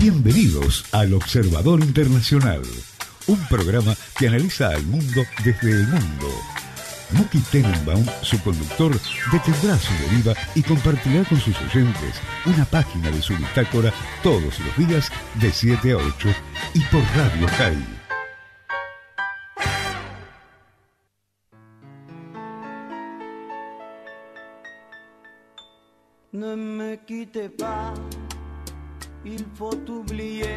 Bienvenidos al Observador Internacional, un programa que analiza al mundo desde el mundo. Muki Tenenbaum, su conductor, detendrá su deriva y compartirá con sus oyentes una página de su bitácora todos los días de 7 a 8 y por Radio High. Ne me quittez pas, il faut oublier,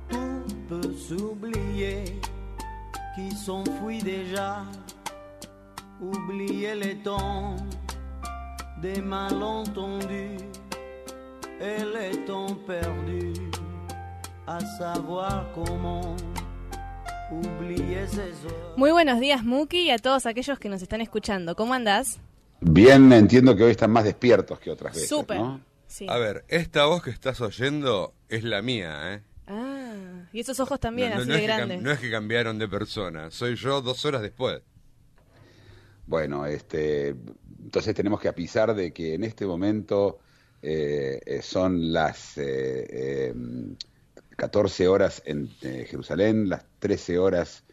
tout peut s'oublier, qui s'enfuit déjà, oublier les temps des malentendus et les temps perdus, à savoir comment oublier ces heures. Muy buenos días, Muki, y a todos aquellos que nos están escuchando. ¿Cómo andás? Bien, entiendo que hoy están más despiertos que otras veces, Súper, ¿no? sí. A ver, esta voz que estás oyendo es la mía, ¿eh? Ah, y esos ojos también, así no de es que grandes. no es que cambiaron de persona, soy yo 2 horas después. Bueno, entonces tenemos que avisar de que en este momento son las 14 horas en Jerusalén, las 13 horas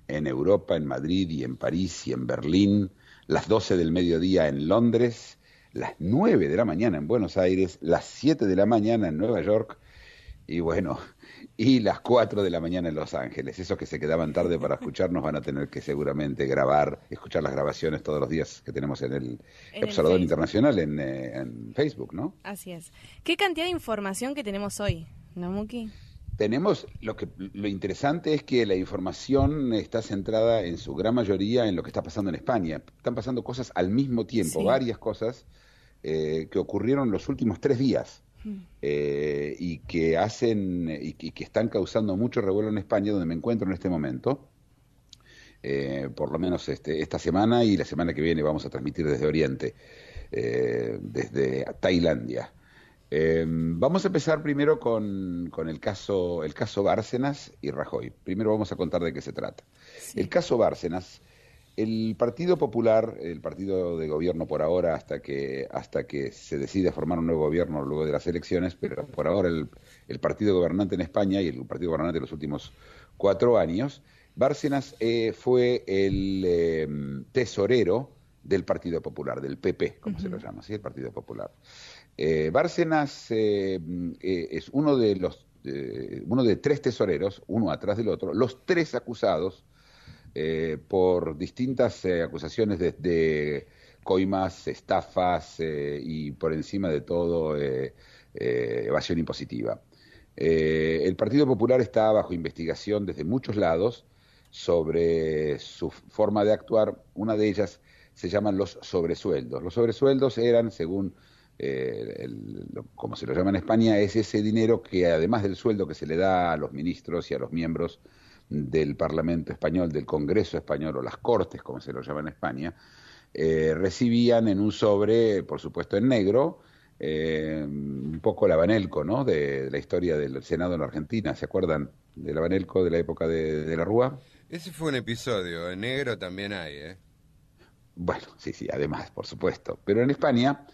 en Europa, en Madrid y en París y en Berlín, las 12 del mediodía en Londres, las 9 de la mañana en Buenos Aires, las 7 de la mañana en Nueva York y bueno, y las 4 de la mañana en Los Ángeles. Esos que se quedaban tarde para escucharnos van a tener que seguramente escuchar las grabaciones todos los días que tenemos en el Observador Internacional en Facebook, ¿no? Así es. ¿Qué cantidad de información que tenemos hoy, no, Muki? Tenemos, lo interesante es que la información está centrada en su gran mayoría en lo que está pasando en España. Están pasando cosas al mismo tiempo, sí. Varias cosas que ocurrieron los últimos 3 días y que están causando mucho revuelo en España, donde me encuentro en este momento. Por lo menos esta semana y la semana que viene vamos a transmitir desde Oriente, desde Tailandia. Vamos a empezar primero con el caso Bárcenas y Rajoy. Primero vamos a contar de qué se trata. Sí. El caso Bárcenas, el Partido Popular, el partido de gobierno por ahora, hasta que se decide formar un nuevo gobierno luego de las elecciones, pero por ahora el partido gobernante en España y el partido gobernante de los últimos 4 años, Bárcenas fue el tesorero del Partido Popular, del PP, como se lo llama, ¿sí? El Partido Popular. Bárcenas es uno de 3 tesoreros, uno atrás del otro, los 3 acusados por distintas acusaciones de coimas, estafas y por encima de todo evasión impositiva. El Partido Popular está bajo investigación desde muchos lados sobre su forma de actuar. Una de ellas se llaman los sobresueldos. Los sobresueldos eran, según como se lo llama en España, es ese dinero que además del sueldo que se le da a los ministros y a los miembros del Parlamento español, del Congreso español o las Cortes, como se lo llama en España, recibían en un sobre, por supuesto en negro, un poco el abanelco, ¿no? De la historia del Senado en Argentina. ¿Se acuerdan del abanelco de la época de la Rúa? Ese fue un episodio, en negro también hay, ¿eh? Bueno, sí, además, por supuesto. Pero en España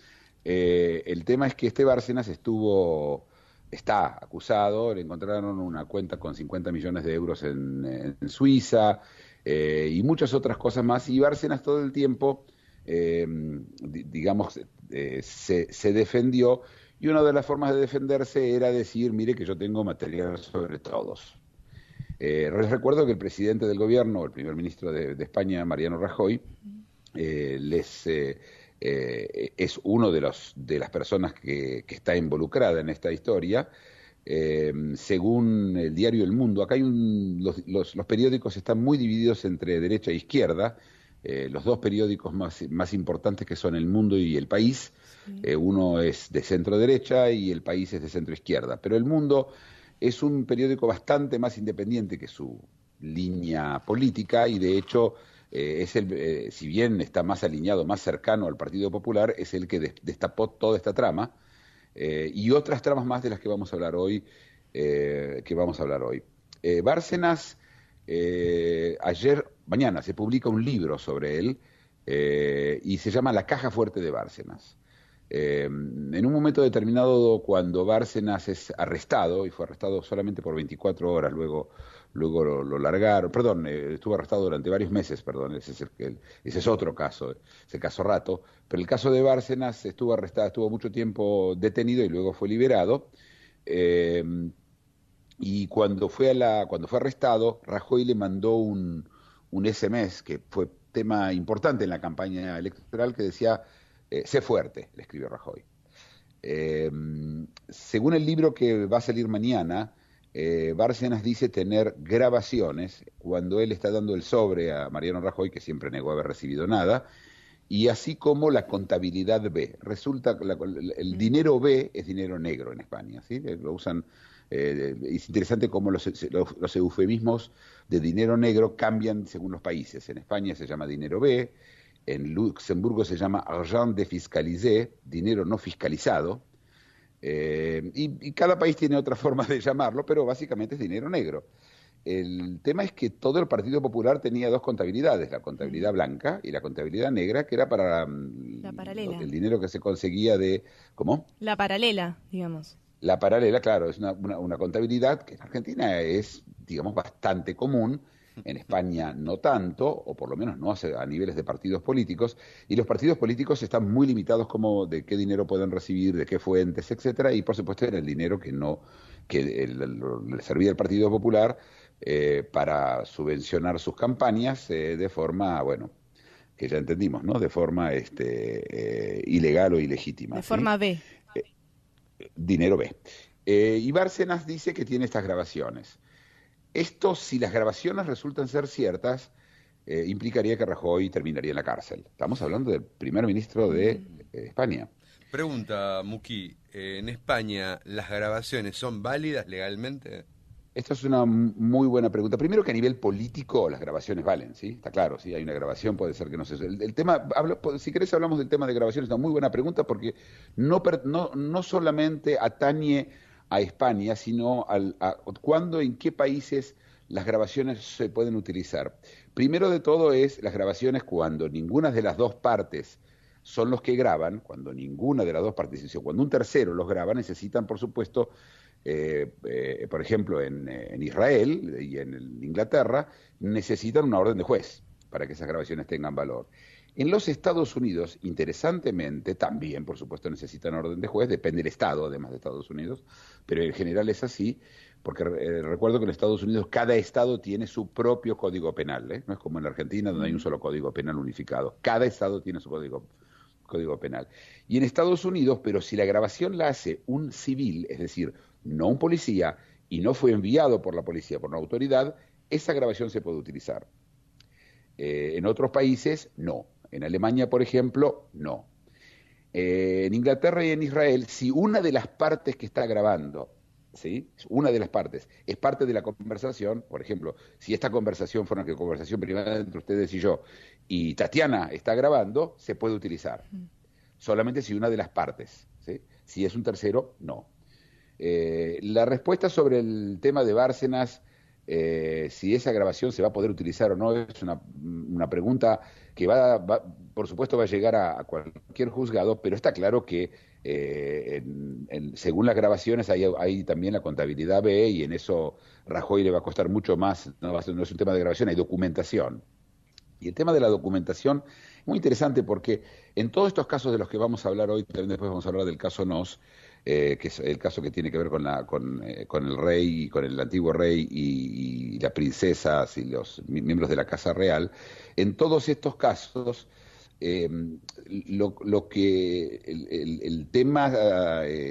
el tema es que Bárcenas está acusado, le encontraron una cuenta con 50 millones de euros en Suiza y muchas otras cosas más, y Bárcenas todo el tiempo, se defendió, y una de las formas de defenderse era decir, mire que yo tengo material sobre todos. Les recuerdo que el presidente del gobierno, el primer ministro de España, Mariano Rajoy, es uno de las personas que está involucrada en esta historia. Según el diario El Mundo, acá hay los periódicos están muy divididos entre derecha e izquierda. Los 2 periódicos más importantes, que son El Mundo y El País, uno es de centro derecha y El País es de centro izquierda, pero El Mundo es un periódico bastante más independiente que su línea política, y de hecho si bien está más alineado, más cercano al Partido Popular, es el que destapó toda esta trama y otras tramas más de las que vamos a hablar hoy. Bárcenas, mañana se publica un libro sobre él y se llama La caja fuerte de Bárcenas. En un momento determinado, cuando Bárcenas es arrestado, y fue arrestado solamente por 24 horas, luego lo largaron, perdón, estuvo arrestado durante varios meses, perdón, ese es otro caso, ese caso Rato, pero el caso de Bárcenas estuvo arrestado, estuvo mucho tiempo detenido y luego fue liberado, y cuando fue arrestado, Rajoy le mandó un SMS, que fue tema importante en la campaña electoral, que decía, sé fuerte, le escribió Rajoy. Según el libro que va a salir mañana, Bárcenas dice tener grabaciones cuando él está dando el sobre a Mariano Rajoy, que siempre negó haber recibido nada, y así como la contabilidad B. Resulta que el dinero B es dinero negro en España, ¿sí? Lo usan, es interesante cómo los eufemismos de dinero negro cambian según los países. En España se llama dinero B, en Luxemburgo se llama argent défiscalisé, dinero no fiscalizado, y cada país tiene otra forma de llamarlo, pero básicamente es dinero negro. El tema es que todo el Partido Popular tenía dos contabilidades, la contabilidad blanca y la contabilidad negra, que era para la paralela. El dinero que se conseguía de... ¿Cómo? La paralela, digamos. La paralela, claro, es una contabilidad que en Argentina es, digamos, bastante común, en España no tanto, o por lo menos no a niveles de partidos políticos, y los partidos políticos están muy limitados como de qué dinero pueden recibir, de qué fuentes, etcétera, y por supuesto en el dinero que le servía al Partido Popular para subvencionar sus campañas de forma, bueno, que ya entendimos, ¿no? De forma ilegal o ilegítima. De ¿sí? forma B. Dinero B. Y Bárcenas dice que tiene estas grabaciones. Esto, si las grabaciones resultan ser ciertas, implicaría que Rajoy terminaría en la cárcel. Estamos hablando del primer ministro de España. Pregunta, Muki, ¿en España las grabaciones son válidas legalmente? Esta es una muy buena pregunta. Primero que a nivel político las grabaciones valen, ¿sí? Está claro, sí, hay una grabación, puede ser que no se... El tema, si querés hablamos del tema de grabaciones, es una muy buena pregunta porque no solamente atañe a España, sino cuándo, en qué países las grabaciones se pueden utilizar. Primero de todo es las grabaciones cuando ninguna de las dos partes son los que graban, cuando ninguna de las dos partes, cuando un tercero los graba, necesitan, por supuesto, por ejemplo, en Israel y en Inglaterra, necesitan una orden de juez para que esas grabaciones tengan valor. En los Estados Unidos, interesantemente, también, por supuesto, necesitan orden de juez, depende del Estado, además de Estados Unidos, pero en general es así, porque recuerdo que en Estados Unidos cada Estado tiene su propio código penal, ¿eh? No es como en la Argentina, donde hay un solo código penal unificado. Cada Estado tiene su código penal. Y en Estados Unidos, pero si la grabación la hace un civil, es decir, no un policía, y no fue enviado por la policía, por una autoridad, esa grabación se puede utilizar. En otros países, no. En Alemania, por ejemplo, no. En Inglaterra y en Israel, si una de las partes que está grabando, ¿sí? Una de las partes es parte de la conversación, por ejemplo, si esta conversación fuera una conversación privada entre ustedes y yo, y Tatiana está grabando, se puede utilizar. Solamente si una de las partes, ¿sí? Si es un tercero, no. La respuesta sobre el tema de Bárcenas, si esa grabación se va a poder utilizar o no, es una pregunta que por supuesto va a llegar a cualquier juzgado, pero está claro que según las grabaciones hay también la contabilidad B, y en eso Rajoy le va a costar mucho más, no es un tema de grabación, hay documentación. Y el tema de la documentación es muy interesante porque en todos estos casos de los que vamos a hablar hoy, también después vamos a hablar del caso Nos, que es el caso que tiene que ver con el rey, con el antiguo rey y las princesas y los miembros de la Casa Real. En todos estos casos, el tema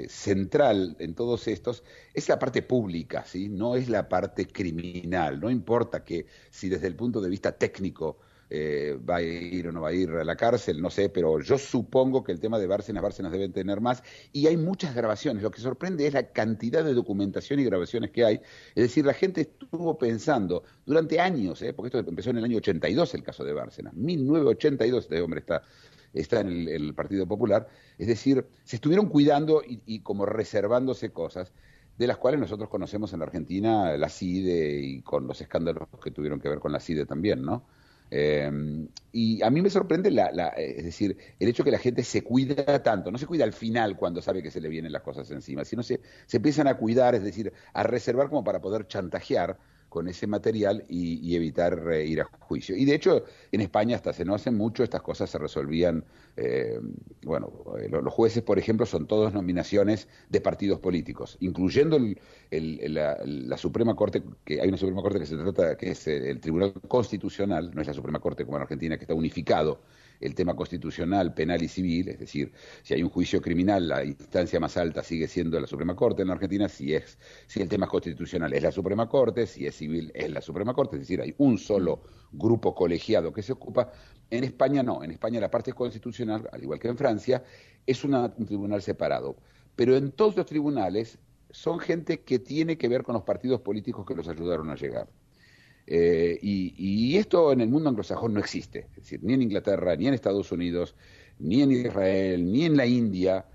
central en todos estos es la parte pública, ¿sí? No es la parte criminal. No importa que si desde el punto de vista técnico va a ir o no va a ir a la cárcel, no sé, pero yo supongo que el tema de Bárcenas deben tener más, y hay muchas grabaciones. Lo que sorprende es la cantidad de documentación y grabaciones que hay. Es decir, la gente estuvo pensando durante años, porque esto empezó en el año 82, el caso de Bárcenas, 1982, este hombre está en el Partido Popular, es decir, se estuvieron cuidando y como reservándose cosas, de las cuales nosotros conocemos en la Argentina, la CIDE, y con los escándalos que tuvieron que ver con la CIDE también, ¿no? Y a mí me sorprende es decir, el hecho que la gente se cuida tanto, no se cuida al final cuando sabe que se le vienen las cosas encima, sino se empiezan a cuidar, es decir, a reservar como para poder chantajear con ese material y evitar ir a juicio. Y de hecho, en España hasta hace no hace mucho estas cosas se resolvían, los jueces, por ejemplo, son todos nominaciones de partidos políticos, incluyendo la Suprema Corte, que hay una Suprema Corte que se trata, que es el Tribunal Constitucional, no es la Suprema Corte como en Argentina, que está unificado el tema constitucional, penal y civil, es decir, si hay un juicio criminal, la instancia más alta sigue siendo la Suprema Corte en la Argentina, si el tema constitucional es la Suprema Corte, si es civil es la Suprema Corte, es decir, hay un solo grupo colegiado que se ocupa. En España no, en España la parte constitucional, al igual que en Francia, es un tribunal separado, pero en todos los tribunales son gente que tiene que ver con los partidos políticos que los ayudaron a llegar. Y esto en el mundo anglosajón no existe, es decir, ni en Inglaterra, ni en Estados Unidos, ni en Israel, ni en la India,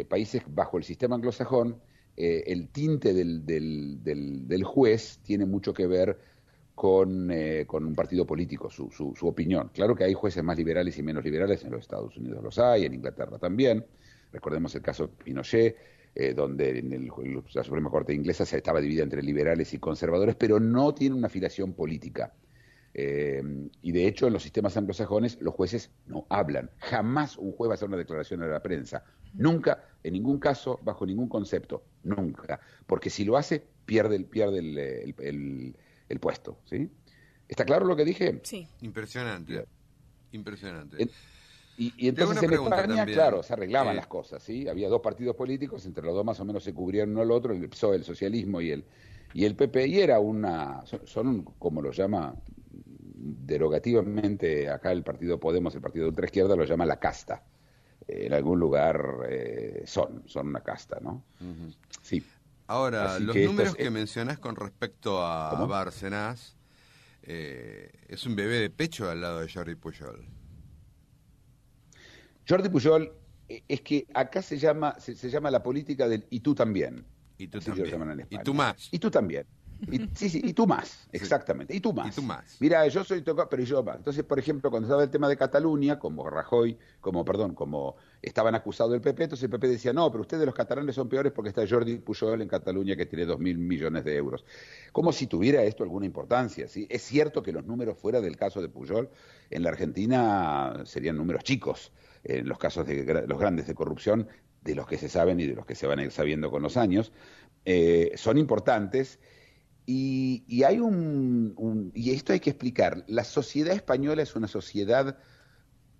países bajo el sistema anglosajón, el tinte del juez tiene mucho que ver con un partido político, su opinión. Claro que hay jueces más liberales y menos liberales, en los Estados Unidos los hay, en Inglaterra también, recordemos el caso Pinochet, donde en la Suprema Corte inglesa se estaba dividida entre liberales y conservadores, pero no tiene una afiliación política. Y de hecho en los sistemas anglosajones los jueces no hablan. Jamás un juez va a hacer una declaración a la prensa. Nunca, en ningún caso, bajo ningún concepto. Nunca. Porque si lo hace, pierde el puesto. ¿Sí? ¿Está claro lo que dije? Sí. Impresionante. Impresionante. Y entonces en España, también. claro, se arreglaban las cosas, ¿sí? Había dos partidos políticos, entre los dos más o menos se cubrían uno al otro, el PSOE, el socialismo y el PP, y era como lo llama derogativamente acá el partido Podemos, el partido de ultraizquierda, lo llama la casta. En algún lugar son una casta, ¿no? Uh-huh. Sí. Ahora, los números que mencionás con respecto a ¿Cómo? Bárcenas, es un bebé de pecho al lado de Jordi Pujol. Jordi Pujol, es que acá se llama la política del y tú también. Y tú Así también. lo llaman en España. Y tú más. Y tú también. Sí, y tú más, exactamente. Y tú más. Y tú más. Mira, yo soy tocado, pero yo más. Entonces, por ejemplo, cuando estaba el tema de Cataluña, como estaban acusados del PP, entonces el PP decía, no, pero ustedes los catalanes son peores porque está Jordi Pujol en Cataluña que tiene 2.000 millones de euros. Como si tuviera esto alguna importancia, ¿sí? Es cierto que los números fuera del caso de Pujol en la Argentina serían números chicos. En los casos de los grandes de corrupción, de los que se saben y de los que se van a ir sabiendo con los años, son importantes. Y hay y esto hay que explicar, la sociedad española es una sociedad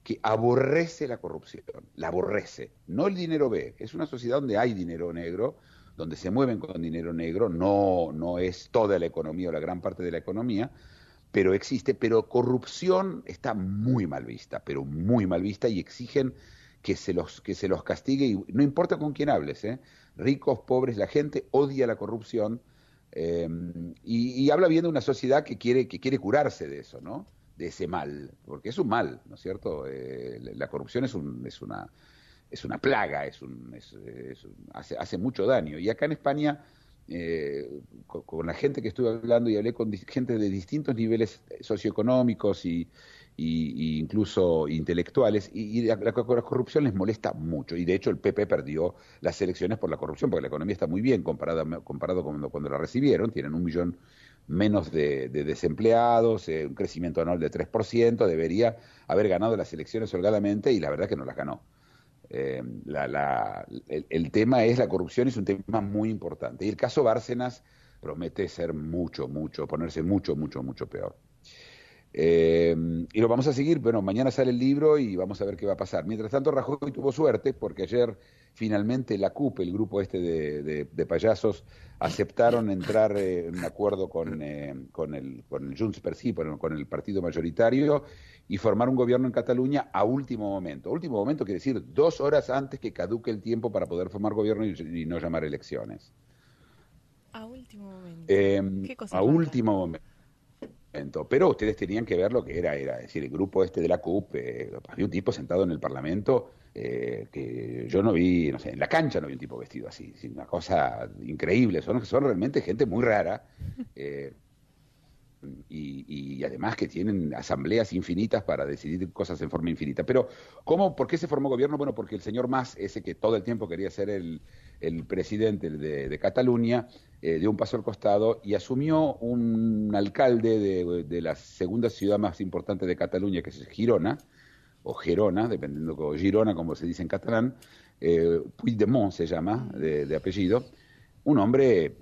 que aborrece la corrupción, la aborrece, no el dinero B, es una sociedad donde hay dinero negro, donde se mueven con dinero negro, no es toda la economía o la gran parte de la economía, pero existe, pero corrupción está muy mal vista, pero muy mal vista, y exigen que se los castigue, y no importa con quién hables, ricos, pobres, la gente odia la corrupción, y habla bien de una sociedad que quiere curarse de eso, ¿no? De ese mal, porque es un mal, ¿no es cierto? La corrupción es una plaga, hace mucho daño, y acá en España, con la gente que estuve hablando, y hablé con gente de distintos niveles socioeconómicos y incluso intelectuales, y la corrupción les molesta mucho, y de hecho el PP perdió las elecciones por la corrupción, porque la economía está muy bien comparado con cuando la recibieron, tienen 1 millón menos de desempleados, un crecimiento anual de 3%, debería haber ganado las elecciones holgadamente, y la verdad que no las ganó. El tema es la corrupción, es un tema muy importante, y el caso Bárcenas promete ser ponerse mucho peor. Y lo vamos a seguir. Bueno, mañana sale el libro y vamos a ver qué va a pasar. Mientras tanto, Rajoy tuvo suerte porque ayer finalmente la CUP, el grupo de payasos, aceptaron entrar en un acuerdo con el Junts per Sí, con el partido mayoritario, y formar un gobierno en Cataluña a último momento. Último momento quiere decir 2 horas antes que caduque el tiempo para poder formar gobierno y no llamar elecciones. A último momento. ¿Qué cosa? A último momento. Pero ustedes tenían que ver lo que era, es decir, el grupo de la CUP, había un tipo sentado en el Parlamento que yo no vi, no sé, en la cancha no vi un tipo vestido así, una cosa increíble, son realmente gente muy rara, y además que tienen asambleas infinitas para decidir cosas en forma infinita. Pero, ¿por qué se formó gobierno? Bueno, porque el señor Mas, ese que todo el tiempo quería ser el presidente de Cataluña, dio un paso al costado y asumió un alcalde de la segunda ciudad más importante de Cataluña, que es Girona, o Gerona, dependiendo de Girona, como se dice en catalán, Puigdemont se llama, de apellido, un hombre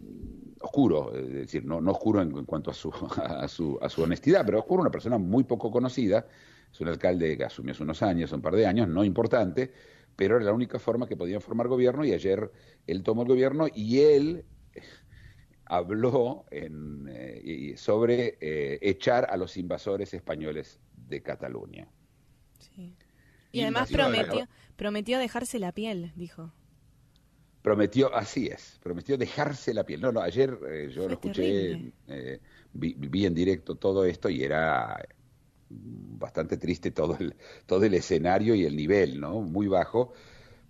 oscuro, es decir, no oscuro en cuanto a su honestidad, pero oscuro, una persona muy poco conocida. Es un alcalde que asumió hace unos años, un par de años, no importante, pero era la única forma que podían formar gobierno, y ayer él tomó el gobierno y él habló sobre echar a los invasores españoles de Cataluña. Sí. Y además prometió dejarse la piel, dijo. Prometió dejarse la piel. No, ayer yo lo escuché, vi en directo todo esto y era bastante triste todo el escenario y el nivel, ¿no? Muy bajo,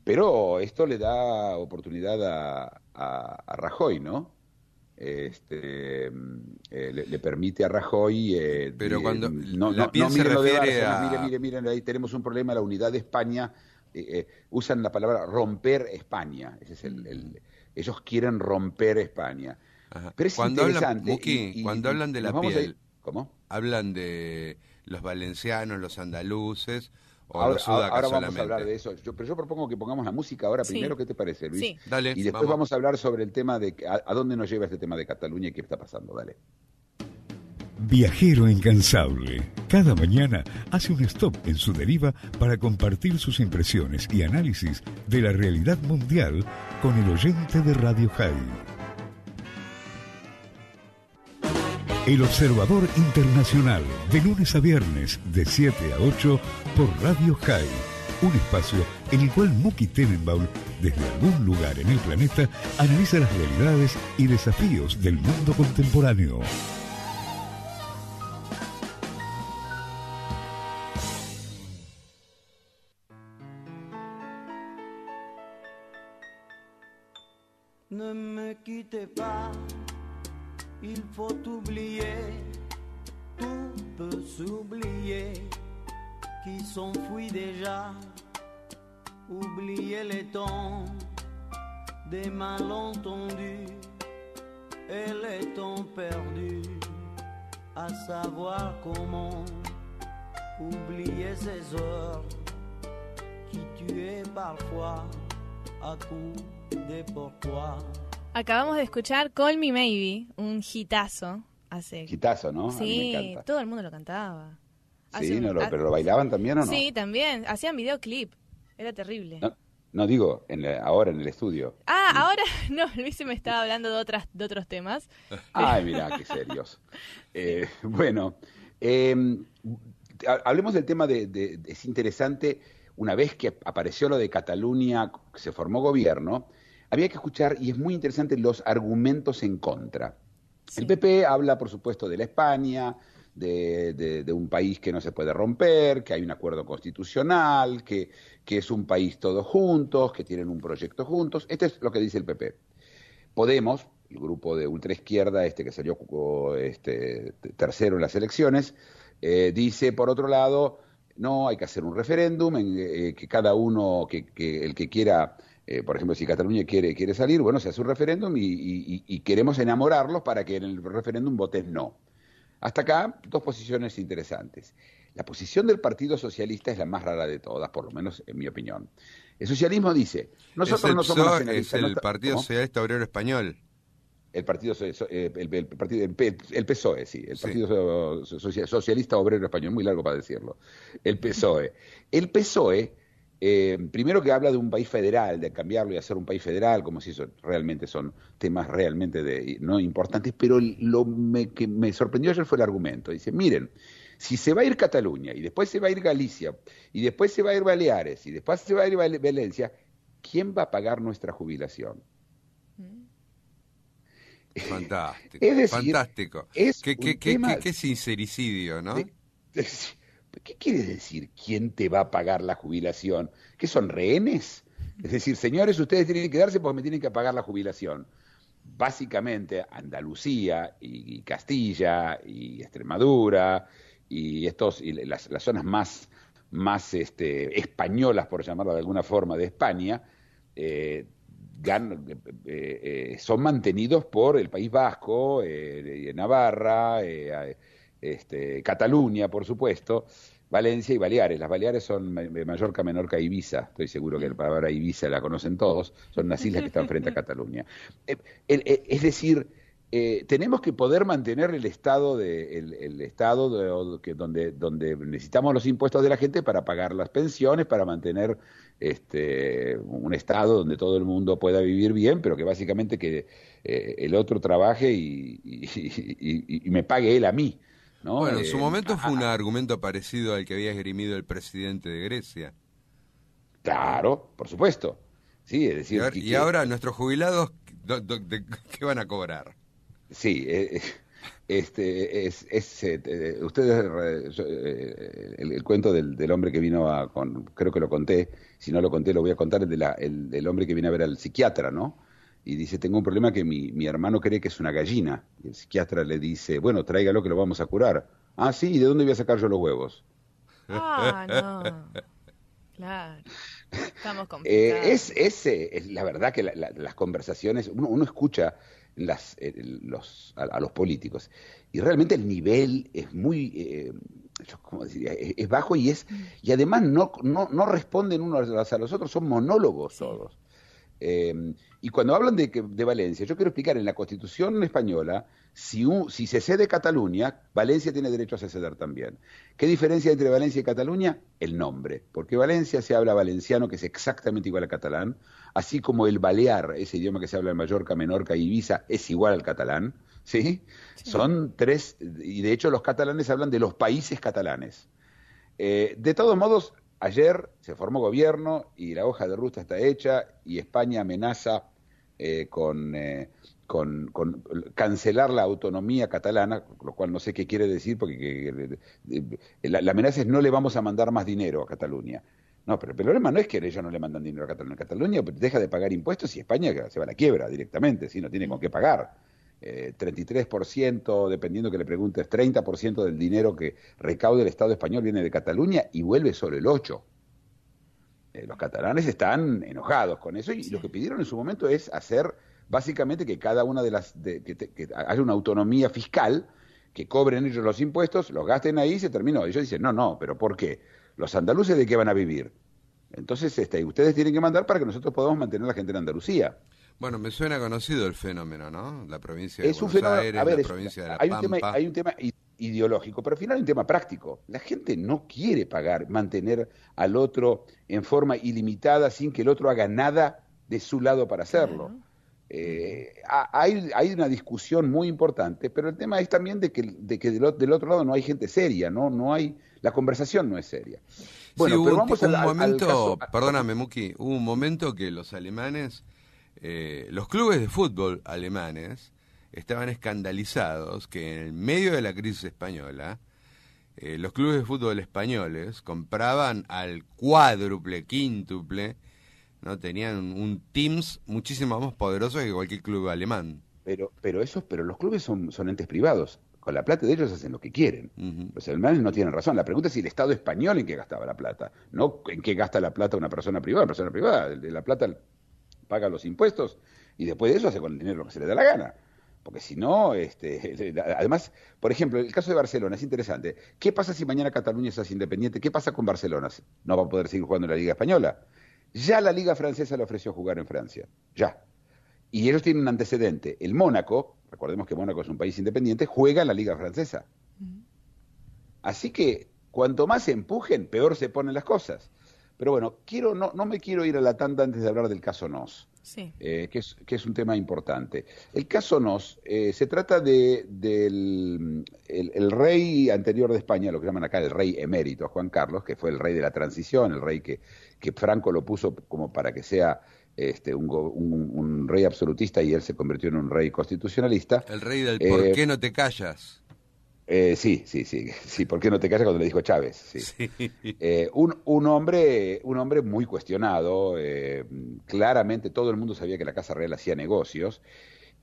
pero esto le da oportunidad a Rajoy, ¿no? Le permite a Rajoy pero cuando miren, ahí tenemos un problema, la unidad de España, usan la palabra romper España, ese es ellos quieren romper España. Ajá. Pero es interesante cuando hablan de la piel, ¿cómo? hablan de los valencianos, los andaluces o ahora, los sudacas ahora solamente. vamos a hablar de eso. Pero yo propongo que pongamos la música ahora primero. ¿Qué te parece, Luis? Sí. Dale, y después vamos a hablar sobre el tema de a dónde nos lleva este tema de Cataluña y qué está pasando. Dale. Viajero incansable. Cada mañana hace un stop en su deriva para compartir sus impresiones y análisis de la realidad mundial con el oyente de Radio High. El Observador Internacional, de lunes a viernes, de 7 a 8, por Radio High. Un espacio en el cual Muki Tenenbaum, desde algún lugar en el planeta, analiza las realidades y desafíos del mundo contemporáneo. Ne me quittez pas, il faut oublier, tout peut s'oublier, qui s'enfuit déjà, oublier les temps des malentendus et les temps perdus, à savoir comment oublier ces heures qui tuaient parfois à coups de pourquoi. Acabamos de escuchar Call Me Maybe, un hitazo. Hitazo, ¿no? Sí, a mí me encanta. todo el mundo lo cantaba. Sí, pero ¿lo bailaban también o no? Sí, también. Hacían videoclip. Era terrible. No digo ahora en el estudio. Ahora no, Luis me estaba hablando de otros temas. Ay, mirá, qué serios. Bueno, hablemos del tema es interesante, una vez que apareció lo de Cataluña, se formó gobierno, había que escuchar, y es muy interesante, los argumentos en contra. Sí. El PP habla, por supuesto, de la España, de un país que no se puede romper, que hay un acuerdo constitucional, que es un país todos juntos, que tienen un proyecto juntos. Esto es lo que dice el PP. Podemos, el grupo de ultraizquierda, que salió tercero en las elecciones, dice, por otro lado, no, hay que hacer un referéndum, que cada uno, el que quiera, por ejemplo, si Cataluña quiere salir, bueno, se hace un referéndum y queremos enamorarlos para que en el referéndum voten no. Hasta acá, dos posiciones interesantes. La posición del Partido Socialista es la más rara de todas, por lo menos en mi opinión. El socialismo dice, nosotros no somos nacionalistas. Es el Partido Socialista Obrero Español. El PSOE, sí, el Partido Socialista Obrero Español, muy largo para decirlo. El PSOE. El PSOE, primero que habla de un país federal, de cambiarlo y hacer un país federal, como si eso realmente son temas realmente no importantes, pero que me sorprendió ayer fue el argumento. Dice, miren, si se va a ir Cataluña, y después se va a ir Galicia, y después se va a ir Baleares, y después se va a ir Valencia, ¿quién va a pagar nuestra jubilación? Fantástico, es decir, fantástico. Qué sincericidio, ¿no? ¿Qué quiere decir quién te va a pagar la jubilación? ¿Qué son rehenes? Es decir, señores, ustedes tienen que quedarse porque me tienen que pagar la jubilación. básicamente Andalucía y Castilla y Extremadura y las zonas más españolas, por llamarlo de alguna forma, de España, son mantenidos por el País Vasco, Navarra, Cataluña, por supuesto, Valencia y Baleares. Las Baleares son Mallorca, Menorca, Ibiza. Estoy seguro que la palabra Ibiza la conocen todos. Son unas islas que están frente a Cataluña. Es decir, tenemos que poder mantener el estado donde necesitamos los impuestos de la gente para pagar las pensiones, para mantener un estado donde todo el mundo pueda vivir bien, pero que básicamente que el otro trabaje y me pague él a mí, ¿no? Bueno, en su momento fue un argumento parecido al que había esgrimido el presidente de Grecia. Claro, por supuesto. Sí, es decir, y ahora nuestros jubilados, ¿qué van a cobrar? Sí, ustedes, el cuento del hombre que vino creo que lo conté, si no lo conté lo voy a contar, el del hombre que viene a ver al psiquiatra, ¿no? Y dice, tengo un problema que mi hermano cree que es una gallina. Y el psiquiatra le dice, bueno, tráigalo que lo vamos a curar. Ah, sí, ¿y de dónde voy a sacar yo los huevos? Ah, no. Claro. Estamos complicados. La verdad que las conversaciones, uno escucha a los políticos y realmente el nivel es muy, ¿cómo diría? Es bajo y además no responden unos a los otros, son monólogos todos. Y cuando hablan de Valencia, yo quiero explicar, en la Constitución española, si se cede Cataluña, Valencia tiene derecho a ceder también. ¿Qué diferencia entre Valencia y Cataluña? El nombre, porque Valencia se habla valenciano, que es exactamente igual al catalán, así como el balear, ese idioma que se habla en Mallorca, Menorca y Ibiza, es igual al catalán, ¿sí? Son tres, y de hecho los catalanes hablan de los países catalanes. De todos modos, ayer se formó gobierno y la hoja de ruta está hecha y España amenaza con cancelar la autonomía catalana, lo cual no sé qué quiere decir, porque la amenaza es no le vamos a mandar más dinero a Cataluña. No, pero el problema no es que ellos no le mandan dinero a Cataluña. Cataluña deja de pagar impuestos y España se va a la quiebra directamente, ¿sí? No tiene con qué pagar. 33%, dependiendo que le preguntes, 30% del dinero que recaude el Estado español viene de Cataluña y vuelve solo el 8%. Los catalanes están enojados con eso y lo que pidieron en su momento es hacer básicamente que cada una que haya una autonomía fiscal, que cobren ellos los impuestos, los gasten ahí y se terminó. Ellos dicen, no, pero ¿por qué? ¿Los andaluces de qué van a vivir? Entonces, ustedes tienen que mandar para que nosotros podamos mantener a la gente en Andalucía. Bueno, me suena conocido el fenómeno, ¿no? La provincia de Es un Buenos fenómeno, Aires, a ver, la provincia de La Pampa. Hay un tema ideológico, pero al final hay un tema práctico. La gente no quiere mantener al otro en forma ilimitada sin que el otro haga nada de su lado para hacerlo. Hay una discusión muy importante, pero el tema es también de que del otro lado no hay gente seria, no hay, la conversación no es seria. Bueno, sí, pero vamos al al caso. Perdóname, Muki, hubo un momento que los alemanes, los clubes de fútbol alemanes, estaban escandalizados que en el medio de la crisis española, los clubes de fútbol españoles compraban al cuádruple, quíntuple, ¿no? Tenían un Teams muchísimo más poderoso que cualquier club alemán. Pero los clubes son entes privados. Con la plata de ellos hacen lo que quieren. Los alemanes no tienen razón. La pregunta es si el Estado español en qué gastaba la plata, no en qué gasta la plata una persona privada. Una persona privada, de la plata paga los impuestos y después de eso hace con el dinero lo que se le da la gana. Porque si no, además, por ejemplo, el caso de Barcelona es interesante. ¿Qué pasa si mañana Cataluña se hace independiente? ¿Qué pasa con Barcelona? ¿No va a poder seguir jugando en la Liga Española? Ya la Liga Francesa le ofreció jugar en Francia. Ya. Y ellos tienen un antecedente. El Mónaco, recordemos que Mónaco es un país independiente, juega en la Liga Francesa. Así que cuanto más se empujen, peor se ponen las cosas. Pero bueno, no me quiero ir a la tanda antes de hablar del caso Nos, sí. Que es un tema importante. El caso Nos se trata del rey anterior de España, lo que llaman acá el rey emérito, Juan Carlos, que fue el rey de la transición, el rey que Franco lo puso como para que sea un rey absolutista y él se convirtió en un rey constitucionalista. El rey del ¿por qué no te callas? Sí, ¿por qué no te callas cuando le dijo Chávez? Sí. Un hombre muy cuestionado, claramente todo el mundo sabía que la Casa Real hacía negocios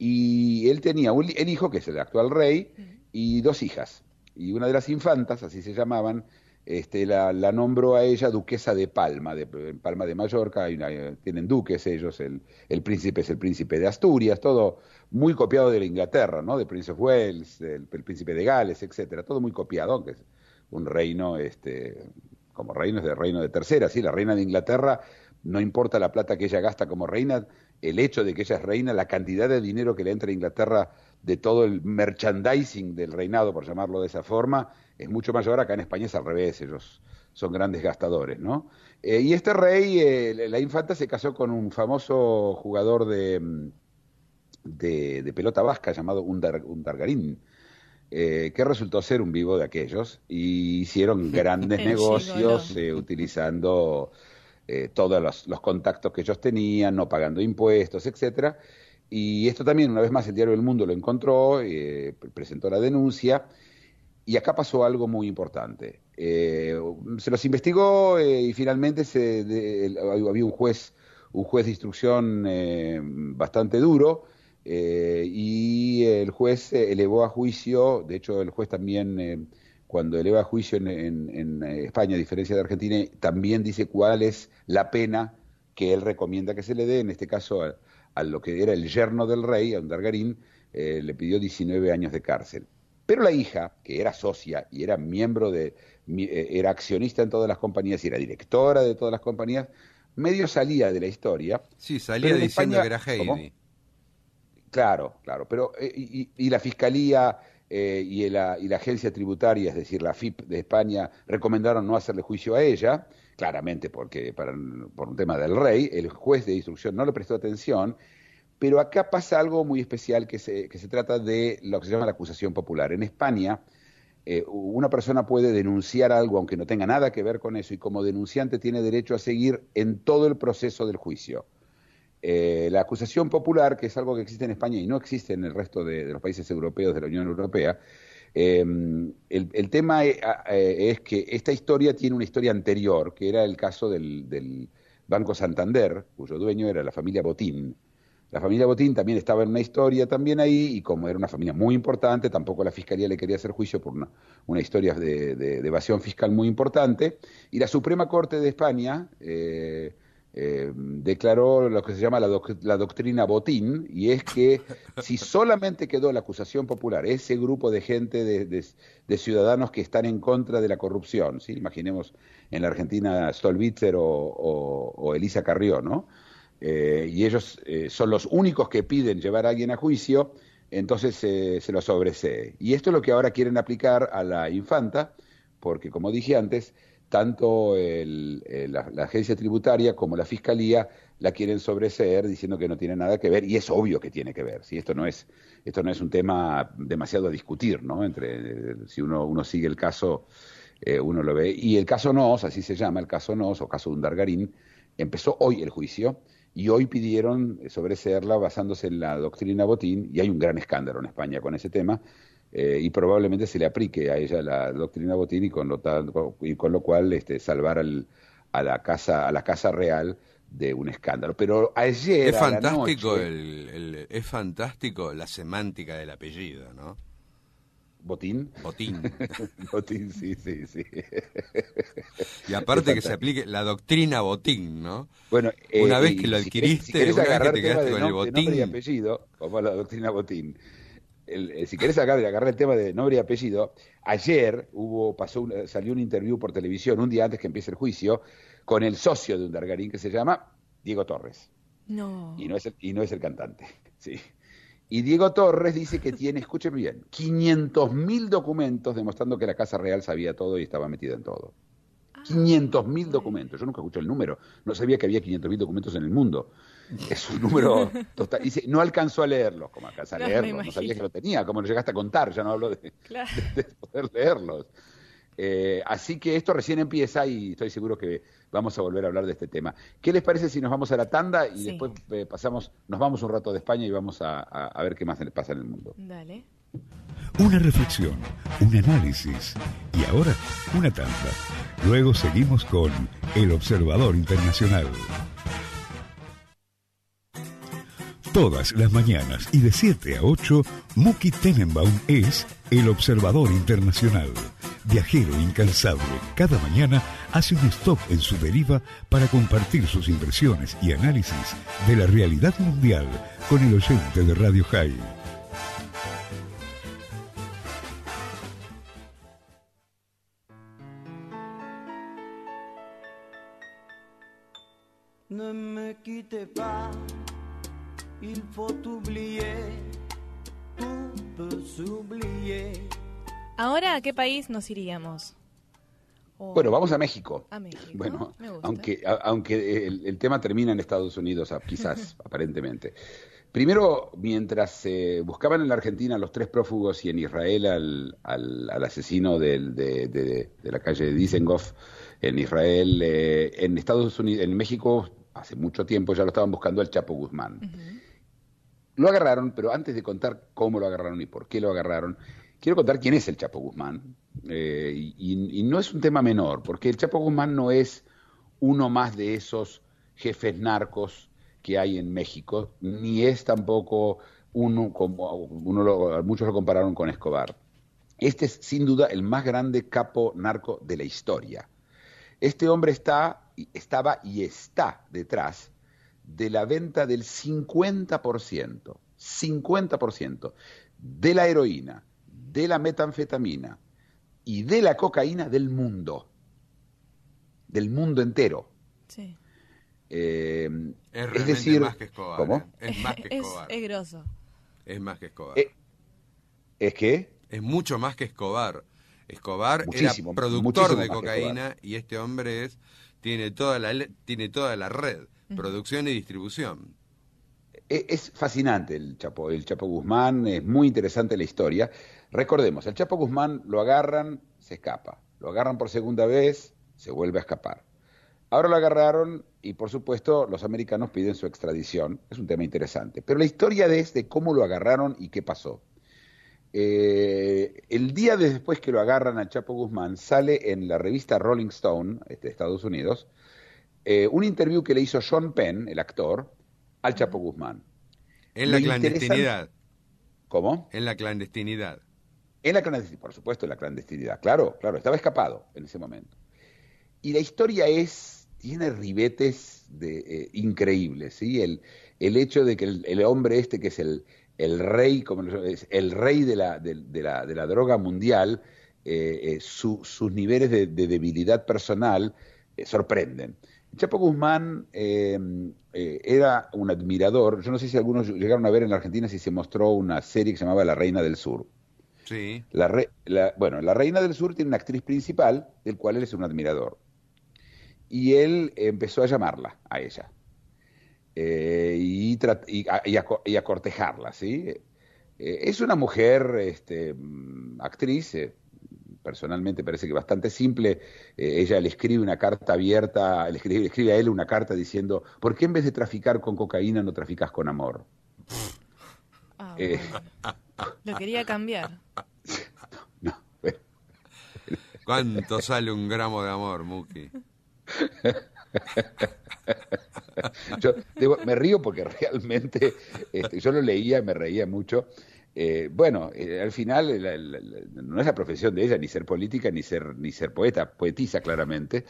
y él tenía el hijo, que es el actual rey, y 2 hijas. Y una de las infantas, así se llamaban, la nombró a ella duquesa de Palma, Palma de Mallorca. Tienen duques ellos, el príncipe es el príncipe de Asturias, todo muy copiado de la Inglaterra, ¿no? De Prince of Wales, el príncipe de Gales, etcétera, todo muy copiado, aunque es un reino, como reino es de reino de tercera, sí, la reina de Inglaterra, no importa la plata que ella gasta como reina, el hecho de que ella es reina, la cantidad de dinero que le entra a Inglaterra de todo el merchandising del reinado, por llamarlo de esa forma, es mucho mayor. Acá en España es al revés, ellos son grandes gastadores, ¿no? Y este rey, la infanta se casó con un famoso jugador de pelota vasca llamado Undargarín, que resultó ser un vivo de aquellos, y hicieron grandes negocios utilizando todos los contactos que ellos tenían, no pagando impuestos, etcétera. Y esto también, una vez más, el diario El Mundo lo encontró, presentó la denuncia, y acá pasó algo muy importante. Se los investigó y finalmente había un juez de instrucción bastante duro, y el juez elevó a juicio. De hecho, el juez también, cuando eleva a juicio en España, a diferencia de Argentina, también dice cuál es la pena que él recomienda que se le dé. En este caso, a lo que era el yerno del rey, a Undargarín, le pidió 19 años de cárcel. Pero la hija, que era socia y era era accionista en todas las compañías y era directora de todas las compañías, medio salía de la historia. Sí, salía diciendo España, que era Heidi. ¿cómo? Claro, pero y la Fiscalía y la Agencia Tributaria, es decir, la AFIP de España, recomendaron no hacerle juicio a ella, claramente por un tema del rey. El juez de instrucción no le prestó atención, pero acá pasa algo muy especial que se trata de lo que se llama la acusación popular. En España, una persona puede denunciar algo aunque no tenga nada que ver con eso, y como denunciante tiene derecho a seguir en todo el proceso del juicio. La acusación popular, que es algo que existe en España y no existe en el resto de los países europeos de la Unión Europea, el tema es que esta historia tiene una historia anterior, que era el caso del Banco Santander, cuyo dueño era la familia Botín. La familia Botín también estaba en una historia también ahí, y como era una familia muy importante, tampoco la Fiscalía le quería hacer juicio por una historia de evasión fiscal muy importante, y la Suprema Corte de España declaró lo que se llama la doctrina Botín, y es que si solamente quedó la acusación popular, ese grupo de gente, de ciudadanos que están en contra de la corrupción, ¿sí? Imaginemos en la Argentina Stolbizer o Elisa Carrió, ¿no? Y ellos son los únicos que piden llevar a alguien a juicio, entonces se lo sobresee. Y esto es lo que ahora quieren aplicar a la infanta, porque como dije antes, tanto la agencia tributaria como la fiscalía la quieren sobreseer diciendo que no tiene nada que ver, y es obvio que tiene que ver. ¿Sí? Esto no es un tema demasiado a discutir, ¿no? Si uno sigue el caso, uno lo ve. Y el caso Noos, así se llama, el caso Noos o caso Undargarín, empezó hoy el juicio, y hoy pidieron sobreseerla basándose en la doctrina Botín, y hay un gran escándalo en España con ese tema, y probablemente se le aplique a ella la doctrina Botín, y con lo cual salvar a la casa real de un escándalo. Pero ayer es fantástico es fantástico la semántica del apellido, ¿no? ¿Botín? Botín. Botín, sí. Y aparte que se aplique la doctrina Botín, ¿no? Bueno, una vez que lo adquiriste, si querés una vez agarrar que te quedaste con el de Botín. nombre y apellido, como la doctrina Botín. Si querés agarrar el tema de nombre y apellido, ayer salió un interview por televisión, un día antes que empiece el juicio, con el socio de Undargarín, que se llama Diego Torres. No. Y no es el cantante, sí. Y Diego Torres dice que tiene, escuchen bien, 500.000 documentos demostrando que la Casa Real sabía todo y estaba metida en todo. 500.000 documentos. Yo nunca escuché el número. No sabía que había 500.000 documentos en el mundo. Es un número total. Dice, no alcanzó a leerlos, como alcanzó a leerlos. No sabía que lo tenía, como lo llegaste a contar. Ya no hablo de poder leerlos. Así que esto recién empieza, y estoy seguro que vamos a volver a hablar de este tema. ¿Qué les parece si nos vamos a la tanda y después nos vamos un rato de España y vamos a ver qué más pasa en el mundo? Dale. Una reflexión, un análisis y ahora una tanda. Luego seguimos con El Observador Internacional. Todas las mañanas y de 7 a 8, Muki Tenenbaum es el observador internacional. Viajero incansable, cada mañana hace un stop en su deriva para compartir sus impresiones y análisis de la realidad mundial con el oyente de Radio High. Ne me quitte pas, il faut oublier, tout peut s'oublier. Ahora, ¿a qué país nos iríamos? Bueno, vamos a México. A México. Bueno, me gusta. aunque el tema termina en Estados Unidos, quizás, aparentemente. Primero, mientras buscaban en la Argentina a los 3 prófugos y en Israel al asesino de la calle de Dizengoff, en Israel, en Estados Unidos, en México, hace mucho tiempo ya lo estaban buscando al Chapo Guzmán. Uh-huh. Lo agarraron, pero antes de contar cómo lo agarraron y por qué lo agarraron, quiero contar quién es el Chapo Guzmán. Y no es un tema menor, porque el Chapo Guzmán no es uno más de esos jefes narcos que hay en México, ni es tampoco muchos lo compararon con Escobar. Este es sin duda el más grande capo narco de la historia. Este hombre estaba y está detrás de la venta del 50% de la heroína, de la metanfetamina y de la cocaína del mundo entero. Sí. Es decir, más que Escobar. ¿Cómo? Es más que Escobar. Es grosso. Es más que Escobar. ¿Es qué? Es mucho más que Escobar. Escobar muchísimo, era productor de más cocaína y este hombre tiene toda la red, producción y distribución. Es fascinante el Chapo Guzmán, es muy interesante la historia. Recordemos, el Chapo Guzmán lo agarran, se escapa. Lo agarran por segunda vez, se vuelve a escapar. Ahora lo agarraron y, por supuesto, los americanos piden su extradición. Es un tema interesante. Pero la historia de cómo lo agarraron y qué pasó. El día después que lo agarran al Chapo Guzmán, sale en la revista Rolling Stone, de Estados Unidos, un interview que le hizo Sean Penn, el actor, al Chapo Guzmán. En la clandestinidad. ¿Cómo? En la clandestinidad. Por supuesto, en la clandestinidad. Claro, estaba escapado en ese momento. Y la historia tiene ribetes increíbles, ¿sí? El hecho de que el hombre que es el rey, el rey de la droga mundial, sus niveles de debilidad personal sorprenden. Chapo Guzmán era un admirador. Yo no sé si algunos llegaron a ver en la Argentina si se mostró una serie que se llamaba La Reina del Sur. Sí. La Reina del Sur tiene una actriz principal, del cual él es un admirador. Y él empezó a llamarla a ella y a cortejarla, ¿sí? Es una mujer, actriz, personalmente parece que bastante simple. Ella le escribe una carta abierta, le escribe a él una carta diciendo: ¿por qué en vez de traficar con cocaína no traficas con amor? Bueno. Lo quería cambiar. No, bueno. ¿Cuánto sale un gramo de amor, Muki? Me río porque realmente yo lo leía y me reía mucho. Al final no es la profesión de ella ni ser política ni ser poetisa claramente,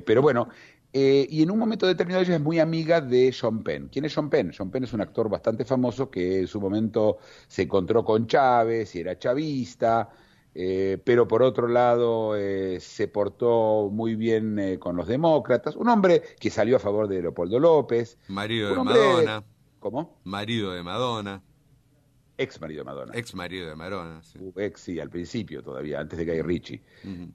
pero bueno, y en un momento determinado ella es muy amiga de Sean Penn. ¿Quién es Sean Penn? Sean Penn es un actor bastante famoso que en su momento se encontró con Chávez y era chavista, pero por otro lado se portó muy bien con los demócratas, un hombre que salió a favor de Leopoldo López. Marido de Madonna. ¿Cómo? Marido de Madonna. Ex marido de Madonna. Ex marido de Madonna, sí. Sí, al principio todavía, antes de Guy Ritchie. Uh-huh.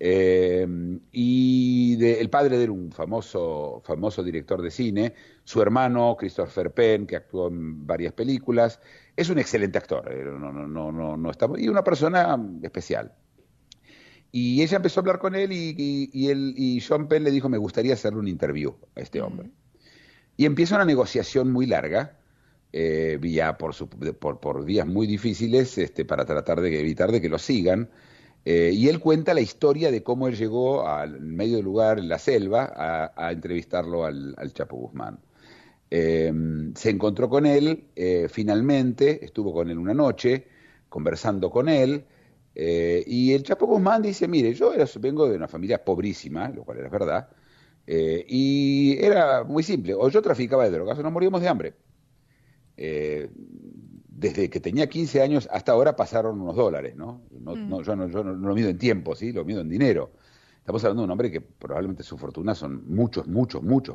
El padre de él, un famoso director de cine, su hermano, Christopher Penn, que actuó en varias películas, es un excelente actor, no está, y una persona especial. Y ella empezó a hablar con él y Sean Penn le dijo: me gustaría hacerle un interview a este hombre. Y empieza una negociación muy larga, por vías muy difíciles, para tratar de evitar de que lo sigan, y él cuenta la historia de cómo él llegó al medio del lugar, en la selva, a entrevistarlo al Chapo Guzmán. Se encontró con él, finalmente, estuvo con él una noche, conversando con él, y el Chapo Guzmán dice, mire, vengo de una familia pobrísima, lo cual era verdad, y era muy simple, o yo traficaba de drogas o nos moríamos de hambre. Desde que tenía 15 años hasta ahora pasaron unos dólares, ¿no? Yo no lo mido en tiempo, ¿sí? Lo mido en dinero. Estamos hablando de un hombre que probablemente su fortuna son muchos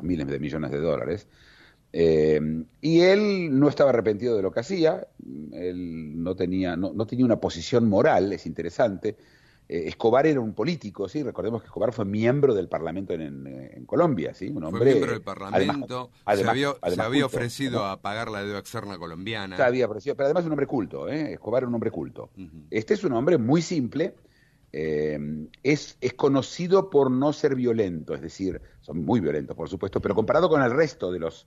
miles de millones de dólares. Y él no estaba arrepentido de lo que hacía, él no tenía una posición moral, es interesante. Escobar era un político, ¿sí? Recordemos que Escobar fue miembro del Parlamento en Colombia, ¿sí? Un hombre, fue miembro del Parlamento, se había culto, ofrecido, ¿no?, a pagar la deuda externa colombiana. Se había ofrecido, pero además un hombre culto, Escobar era un hombre culto. Uh-huh. Este es un hombre muy simple, es conocido por no ser violento, es decir, son muy violentos, por supuesto, pero comparado con el resto de los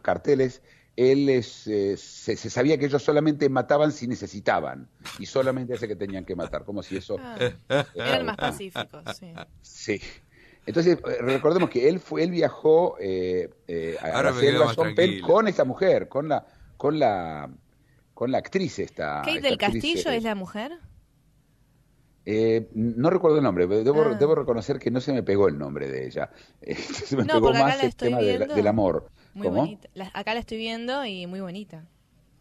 carteles, él se sabía que ellos solamente mataban si necesitaban y solamente ese que tenían que matar, como si eso eran más pacíficos, sí. Sí. Entonces, recordemos que él viajó a la selva Sompel con esta mujer, con la actriz esta. ¿Kate esta del actriz, Castillo es la mujer? No recuerdo el nombre, debo reconocer que no se me pegó el nombre de ella. Se me pegó más el tema del amor. Muy ¿Cómo? bonita. Acá la estoy viendo y muy bonita.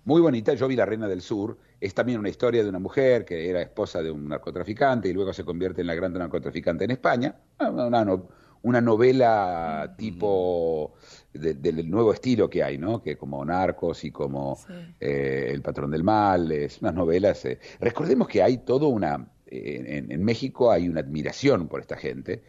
Muy bonita, yo vi La Reina del Sur, es también una historia de una mujer que era esposa de un narcotraficante y luego se convierte en la gran narcotraficante en España, una novela tipo del nuevo estilo que hay, ¿no? Que como Narcos y como Sí. El Patrón del Mal, es unas novelas. Recordemos que hay todo en México hay una admiración por esta gente,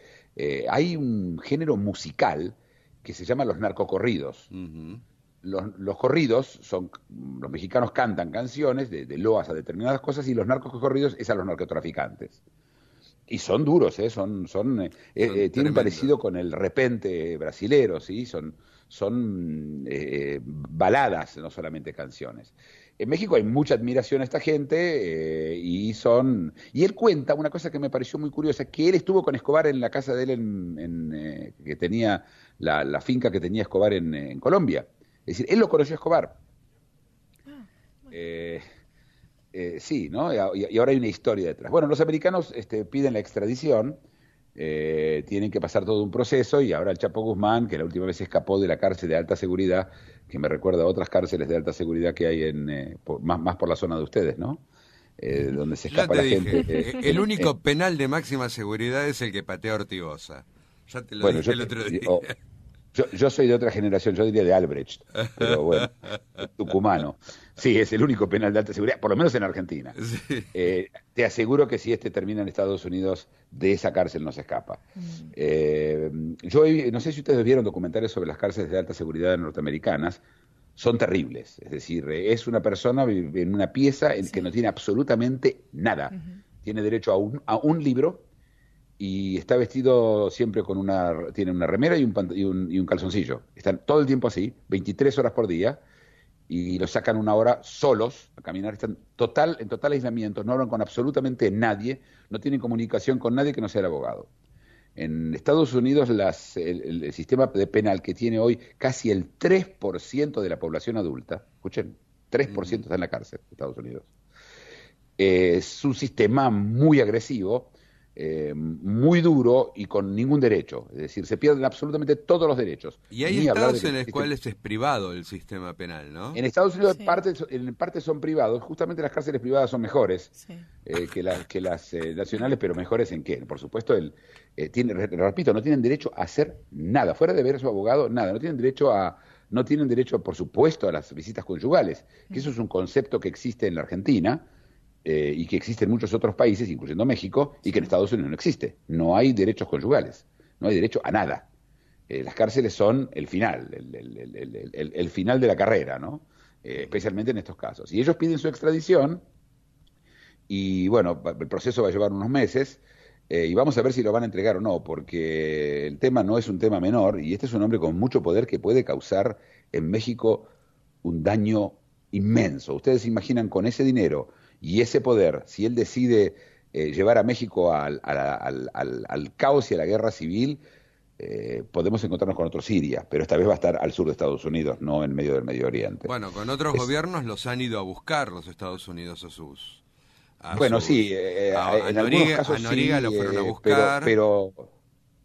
hay un género musical que se llama los narcocorridos. Uh-huh. Los corridos los mexicanos cantan canciones de loas a determinadas cosas y los narcocorridos es a los narcotraficantes. Y son duros, tienen un parecido con el repente brasilero, ¿sí? Son baladas, no solamente canciones. En México hay mucha admiración a esta gente y él cuenta una cosa que me pareció muy curiosa, que él estuvo con Escobar en la casa de él que tenía la finca que tenía Escobar en Colombia. Es decir, él lo conoció a Escobar. Sí, ¿no? Y ahora hay una historia detrás. Bueno, los americanos piden la extradición, tienen que pasar todo un proceso y ahora el Chapo Guzmán, que la última vez escapó de la cárcel de alta seguridad, que me recuerda a otras cárceles de alta seguridad que hay más por la zona de ustedes, ¿no? Donde se escapa la gente. El único penal de máxima seguridad es el que patea Ortigosa. Ya te lo dije el otro día. Yo soy de otra generación, yo diría de Albrecht, pero bueno, tucumano. Sí, es el único penal de alta seguridad, por lo menos en Argentina. Sí. Te aseguro que si termina en Estados Unidos, de esa cárcel no se escapa. No sé si ustedes vieron documentales sobre las cárceles de alta seguridad norteamericanas, son terribles. Es decir, es una persona en una pieza en que no tiene absolutamente nada. Uh-huh. Tiene derecho a un libro y está vestido siempre tiene una remera y un calzoncillo. Están todo el tiempo así, 23 horas por día, y los sacan una hora solos a caminar. Están en total aislamiento, no hablan con absolutamente nadie, no tienen comunicación con nadie que no sea el abogado. En Estados Unidos el sistema penal que tiene hoy casi el 3% de la población adulta, escuchen, 3% está en la cárcel de Estados Unidos. Es un sistema muy agresivo, muy duro y con ningún derecho. Es decir, se pierden absolutamente todos los derechos. Y hay estados en los cuales es privado el sistema penal, ¿no? En Estados Unidos en parte son privados. Justamente las cárceles privadas son mejores que las nacionales, pero mejores ¿en qué? Por supuesto, repito, no tienen derecho a hacer nada. Fuera de ver a su abogado, nada. No tienen derecho, por supuesto, a las visitas conyugales, que eso es un concepto que existe en la Argentina, y que existe en muchos otros países, incluyendo México, y que en Estados Unidos no existe. No hay derechos conyugales, no hay derecho a nada. Las cárceles son el final, el final de la carrera, ¿no? Especialmente en estos casos. Y ellos piden su extradición, y bueno, el proceso va a llevar unos meses, y vamos a ver si lo van a entregar o no, porque el tema no es un tema menor, y este es un hombre con mucho poder que puede causar en México un daño inmenso. Ustedes se imaginan con ese dinero y ese poder, si él decide llevar a México al caos y a la guerra civil, podemos encontrarnos con otro Siria, pero esta vez va a estar al sur de Estados Unidos, no en medio del Medio Oriente. Bueno, con otros gobiernos los han ido a buscar los Estados Unidos sí, en algunos casos a Noriega sí, lo fueron a buscar. pero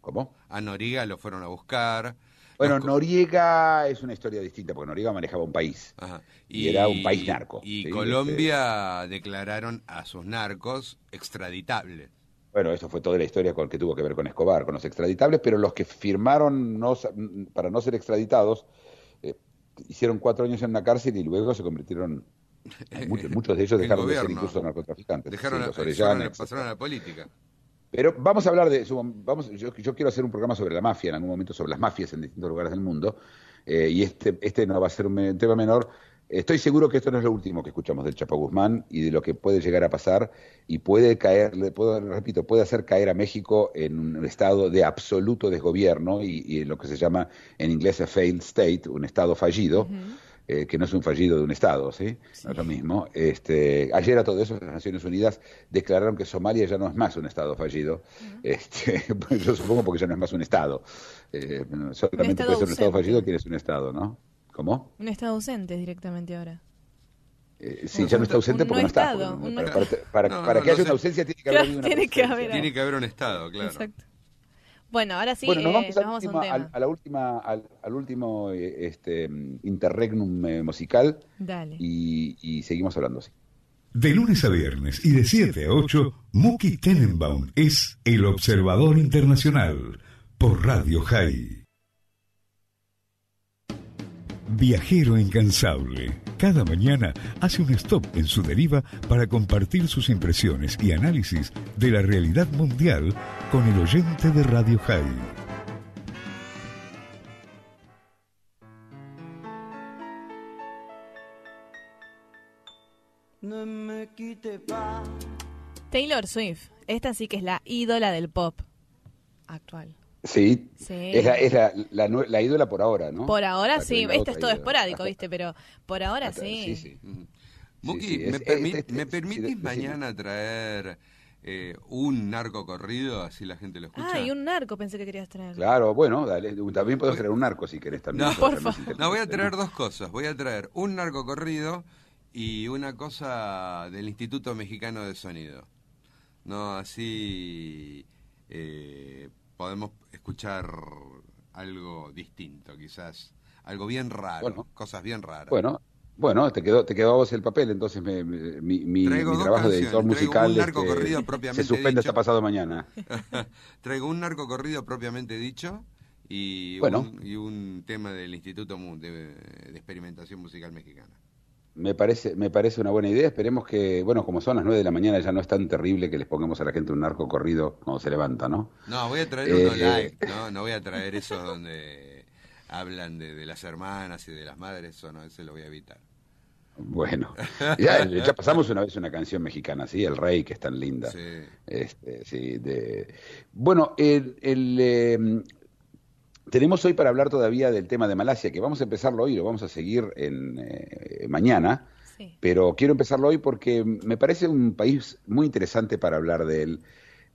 ¿cómo? A Noriega lo fueron a buscar. Bueno, Noriega es una historia distinta, porque Noriega manejaba un país. Ajá. Y era un país narco. Y ¿sí? Colombia declararon a sus narcos extraditables. Bueno, eso fue toda la historia con que tuvo que ver con Escobar, con los extraditables, pero los que firmaron para no ser extraditados hicieron 4 años en una cárcel y luego se convirtieron, muchos de ellos dejaron de ser incluso narcotraficantes. Pasaron a la política. Pero vamos a hablar yo quiero hacer un programa sobre la mafia en algún momento, sobre las mafias en distintos lugares del mundo, y este no va a ser un tema menor. Estoy seguro que esto no es lo último que escuchamos del Chapo Guzmán y de lo que puede llegar a pasar y puede hacer caer a México en un estado de absoluto desgobierno y en lo que se llama en inglés a failed state, un estado fallido, que no es un fallido de un estado, ¿sí? No es lo mismo. Ayer a todo eso las Naciones Unidas declararon que Somalia ya no es más un estado fallido, yo supongo porque ya no es más un estado. Solamente puede ser un estado fallido quien es un estado, ¿no? ¿Cómo? Un estado ausente directamente ahora. Sí, ya no está ausente porque no está. Para que haya una ausencia tiene que haber una presencia. Tiene que haber un estado, claro. Exacto. Bueno, ahora sí, nos vamos a un tema. al último interregnum musical. Dale. Y seguimos hablando así. De lunes a viernes y de 7 a 8, Muki Tenenbaum es El Observador Internacional por Radio High. Viajero incansable, cada mañana hace un stop en su deriva para compartir sus impresiones y análisis de la realidad mundial con el oyente de Radio High. Taylor Swift, esta sí que es la ídola del pop actual. Sí. Es la ídola por ahora, ¿no? Por ahora sí, este es todo esporádico, ¿viste? Pero por ahora sí. Sí. Muki, ¿me permitís mañana traer un narco corrido? Así la gente lo escucha. Y un narco pensé que querías traer. Claro, bueno, dale. También podés traer un narco si querés también. No, por favor. No, voy a traer dos cosas. Voy a traer un narco corrido y una cosa del Instituto Mexicano de Sonido. No, así podemos escuchar algo distinto, quizás. Algo bien raro, cosas bien raras. Bueno, te quedó a vos el papel, entonces mi trabajo de editor musical se suspende hasta pasado mañana. Traigo un narco corrido propiamente dicho y un tema del Instituto de Experimentación Musical Mexicana. Me parece una buena idea. Esperemos que, como son las 9 de la mañana, ya no es tan terrible que les pongamos a la gente un narco corrido cuando se levanta, ¿no? No, voy a traer uno light, no voy a traer eso donde hablan de las hermanas y de las madres, eso lo voy a evitar. Bueno, ya pasamos una vez una canción mexicana, ¿sí? El Rey, que es tan linda. Sí. Bueno, tenemos hoy para hablar todavía del tema de Malasia, que vamos a empezarlo hoy, lo vamos a seguir mañana, pero quiero empezarlo hoy porque me parece un país muy interesante para hablar de él.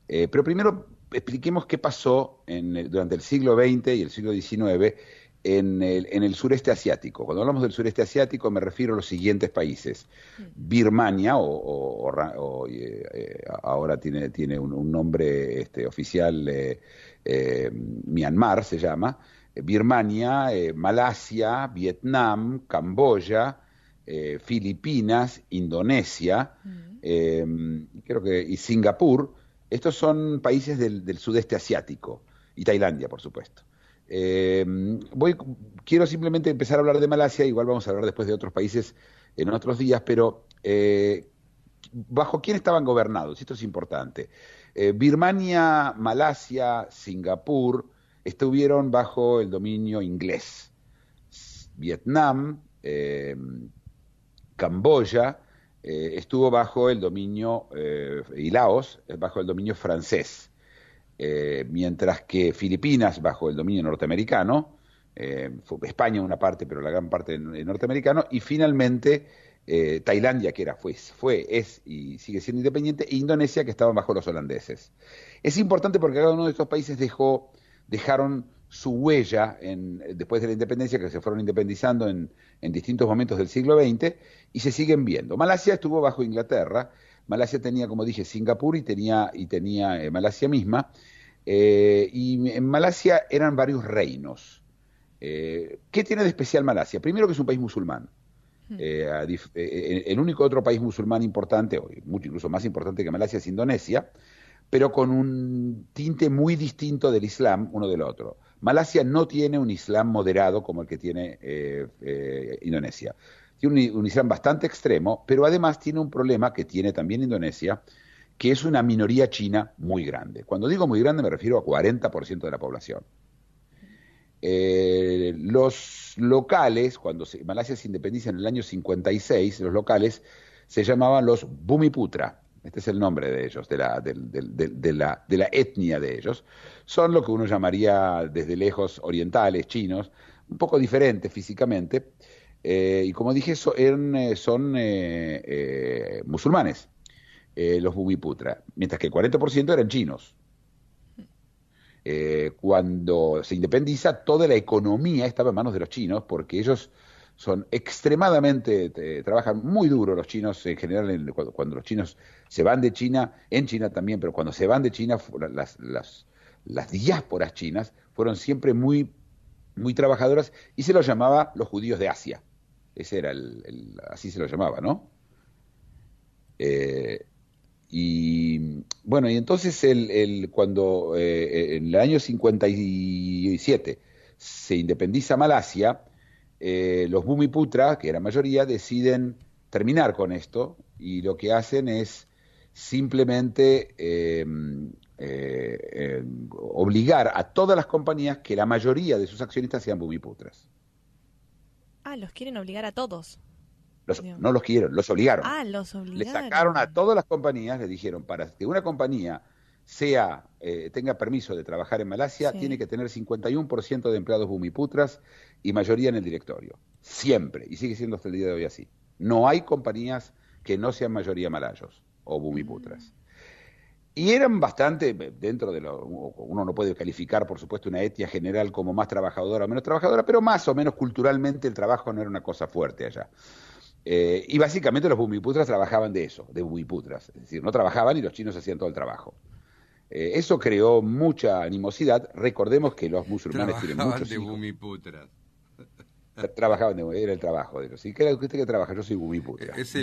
Pero primero expliquemos qué pasó durante el siglo XX y el siglo XIX en el sureste asiático. Cuando hablamos del sureste asiático me refiero a los siguientes países. Birmania, ahora tiene un nombre oficial, Myanmar se llama, Birmania, Malasia, Vietnam, Camboya, Filipinas, Indonesia, y Singapur. Estos son países del sudeste asiático, y Tailandia, por supuesto. Quiero simplemente empezar a hablar de Malasia, igual vamos a hablar después de otros países en otros días, pero ¿bajo quién estaban gobernados? Esto es importante. Birmania, Malasia, Singapur estuvieron bajo el dominio inglés. Vietnam, Camboya estuvo bajo el dominio, y Laos bajo el dominio francés. Mientras que Filipinas bajo el dominio norteamericano, España una parte, pero la gran parte norteamericano, y finalmente Tailandia, que es y sigue siendo independiente, e Indonesia, que estaban bajo los holandeses. Es importante porque cada uno de estos países dejó dejaron su huella después de la independencia, que se fueron independizando en distintos momentos del siglo XX, y se siguen viendo. Malasia estuvo bajo Inglaterra. Malasia tenía, como dije, Singapur y tenía Malasia misma, y en Malasia eran varios reinos. ¿Qué tiene de especial Malasia? Primero que es un país musulmán. El único otro país musulmán importante, o mucho incluso más importante que Malasia, es Indonesia, pero con un tinte muy distinto del Islam uno del otro. Malasia no tiene un Islam moderado como el que tiene Indonesia. Tiene un Islam bastante extremo, pero además tiene un problema que tiene también Indonesia, que es una minoría china muy grande. Cuando digo muy grande me refiero a 40% de la población. Los locales, cuando Malasia se independiza en el año 56, los locales se llamaban los Bumiputra. Este es el nombre de ellos, de la etnia de ellos. Son lo que uno llamaría desde lejos orientales, chinos, un poco diferentes físicamente, y como dije, son musulmanes, los Bumiputra, mientras que el 40% eran chinos. Cuando se independiza, toda la economía estaba en manos de los chinos, porque ellos son extremadamente, trabajan muy duro los chinos en general. Cuando los chinos se van de China, en China también, pero cuando se van de China, las diásporas chinas fueron siempre muy, muy trabajadoras, y se los llamaba los judíos de Asia. Ese era así se los llamaba, ¿no? Y bueno, y entonces cuando en el año 57 se independiza Malasia, los Bumiputra, que eran mayoría, deciden terminar con esto, y lo que hacen es simplemente obligar a todas las compañías que la mayoría de sus accionistas sean Bumiputras. Ah, los quieren obligar a todos. No los quieren, los obligaron. Ah, los obligaron. Le sacaron a todas las compañías, le dijeron, para que una compañía tenga permiso de trabajar en Malasia, tiene que tener 51% de empleados Bumiputras y mayoría en el directorio. Siempre, y sigue siendo hasta el día de hoy así. No hay compañías que no sean mayoría malayos o Bumiputras. Y eran bastante, dentro de uno no puede calificar, por supuesto, una etnia general como más trabajadora o menos trabajadora, pero más o menos culturalmente el trabajo no era una cosa fuerte allá. Y básicamente los Bumiputras trabajaban de eso, de Bumiputras, es decir, no trabajaban y los chinos hacían todo el trabajo. Eso creó mucha animosidad. Recordemos que los musulmanes tienen muchos hijos. Bumiputras. Trabajaban era el trabajo de ellos. ¿Y qué usted que trabaja? Yo soy Bumiputra. Es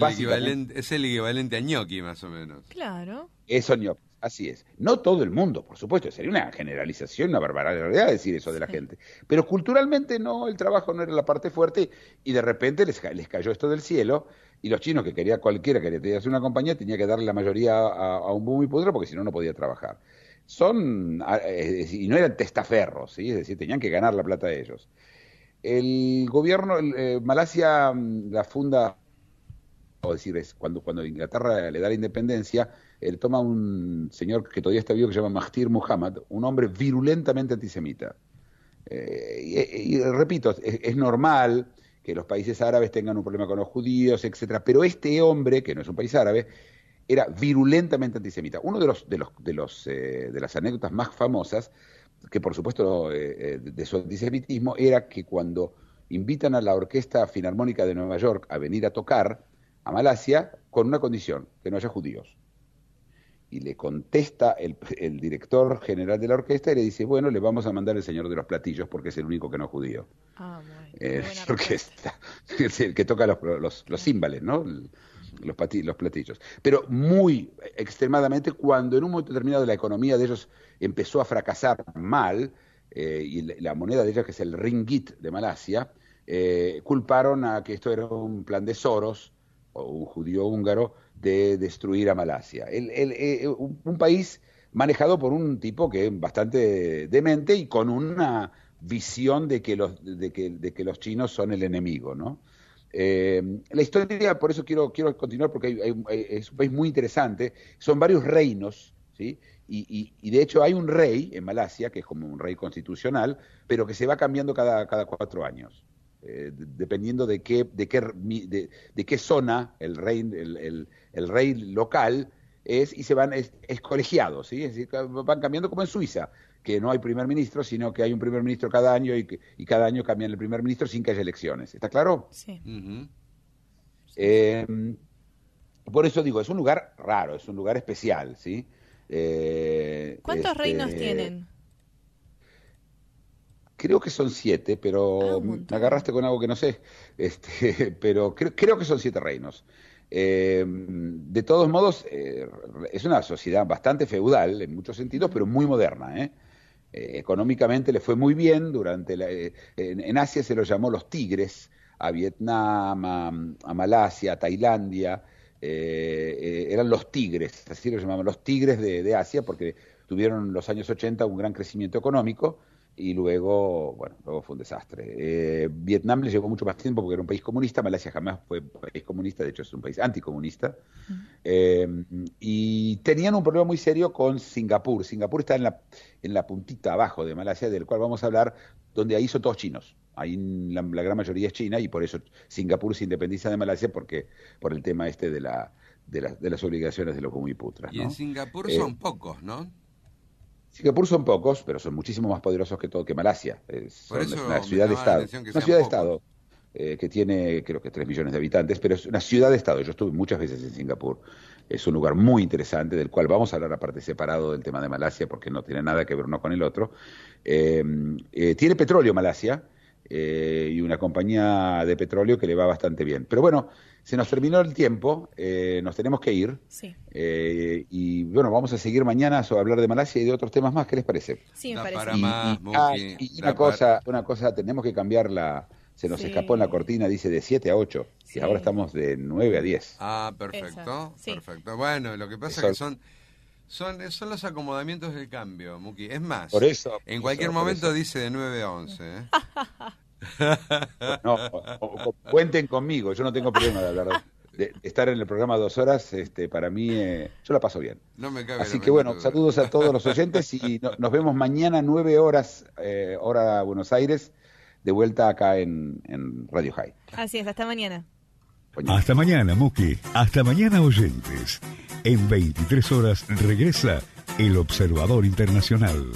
el equivalente a ñoqui, más o menos. Claro. Eso ñoqui, así es. No todo el mundo, por supuesto, sería una generalización, una barbaridad decir eso de la gente. Pero culturalmente no, el trabajo no era la parte fuerte, y de repente les cayó esto del cielo, y los chinos cualquiera que quería hacer una compañía tenía que darle la mayoría a un Bumiputra, porque si no, no podía trabajar. Y no eran testaferros, ¿sí? Es decir, tenían que ganar la plata de ellos. El gobierno, Malasia la funda, o decir, es cuando Inglaterra le da la independencia, él toma un señor que todavía está vivo, que se llama Mahathir Muhammad, un hombre virulentamente antisemita. Y repito, es normal que los países árabes tengan un problema con los judíos, etcétera, pero este hombre, que no es un país árabe, era virulentamente antisemita. Uno de las anécdotas más famosas, que por supuesto de su antisemitismo, era que cuando invitan a la Orquesta Filarmónica de Nueva York a venir a tocar a Malasia, con una condición, que no haya judíos. Y le contesta el director general de la orquesta y le dice, bueno, le vamos a mandar el señor de los platillos porque es el único que no es judío. Ah, bueno. Orquesta, es el que toca los címbales, ¿no? Los platillos. Pero muy extremadamente, cuando en un momento determinado la economía de ellos empezó a fracasar mal, y la moneda de ellos, que es el ringgit de Malasia, culparon a que esto era un plan de Soros, o un judío húngaro, de destruir a Malasia. Un país manejado por un tipo que es bastante demente y con una visión de que los chinos son el enemigo, ¿no? La historia, por eso quiero continuar, porque es un país muy interesante. Son varios reinos, ¿sí? Y de hecho hay un rey en Malasia, que es como un rey constitucional, pero que se va cambiando cada 4 años. Dependiendo de qué zona el rey local y se van, es colegiado, ¿sí? Es decir, van cambiando como en Suiza, que no hay primer ministro, sino que hay un primer ministro cada año y cada año cambian el primer ministro sin que haya elecciones. ¿Está claro? Sí. Por eso digo, es un lugar raro, es un lugar especial, ¿sí? ¿Cuántos reinos tienen? Creo que son 7, pero me agarraste con algo que no sé. Pero creo que son 7 reinos. De todos modos, es una sociedad bastante feudal en muchos sentidos, pero muy moderna. Económicamente le fue muy bien. En Asia se los llamó los tigres, a Vietnam, a Malasia, a Tailandia. Eran los tigres, así los llamaban, los tigres de Asia, porque tuvieron en los años 80 un gran crecimiento económico. Y luego fue un desastre. Vietnam le llevó mucho más tiempo porque era un país comunista, Malasia jamás fue un país comunista, de hecho es un país anticomunista. Y tenían un problema muy serio con Singapur. Singapur está en la puntita abajo de Malasia, del cual vamos a hablar, donde ahí son todos chinos. Ahí la gran mayoría es China y por eso Singapur se independiza de Malasia por el tema de las obligaciones de los Bumiputras, ¿no? Y en Singapur son pocos, ¿no? Singapur son pocos, pero son muchísimo más poderosos que Malasia. Es una ciudad-estado. Una ciudad-estado que tiene, creo que 3 millones de habitantes, pero es una ciudad-estado. Yo estuve muchas veces en Singapur. Es un lugar muy interesante, del cual vamos a hablar aparte separado del tema de Malasia, porque no tiene nada que ver uno con el otro. Tiene petróleo Malasia, y una compañía de petróleo que le va bastante bien. Pero bueno, se nos terminó el tiempo, nos tenemos que ir. Sí. Y bueno, vamos a seguir mañana a hablar de Malasia y de otros temas más. ¿Qué les parece? Sí, me parece. Para más, y una cosa, tenemos que cambiarla. Se nos escapó en la cortina, dice de 7 a 8. Sí. Y ahora estamos de 9 a 10. Ah, perfecto. Exacto, sí. Perfecto. Bueno, lo que pasa es que son los acomodamientos del cambio, Muki. Es más, Por eso, en cualquier momento dice de 9 a 11. No, cuenten conmigo, yo no tengo problema de hablar de estar en el programa 2 horas. Para mí, yo la paso bien. No me cabe Así que bueno, saludos a todos los oyentes y nos vemos mañana 9 horas, hora Buenos Aires, de vuelta acá en Radio High. Así es, hasta mañana. Hasta mañana, Muki. Hasta mañana, oyentes. En 23 horas regresa El Observador Internacional.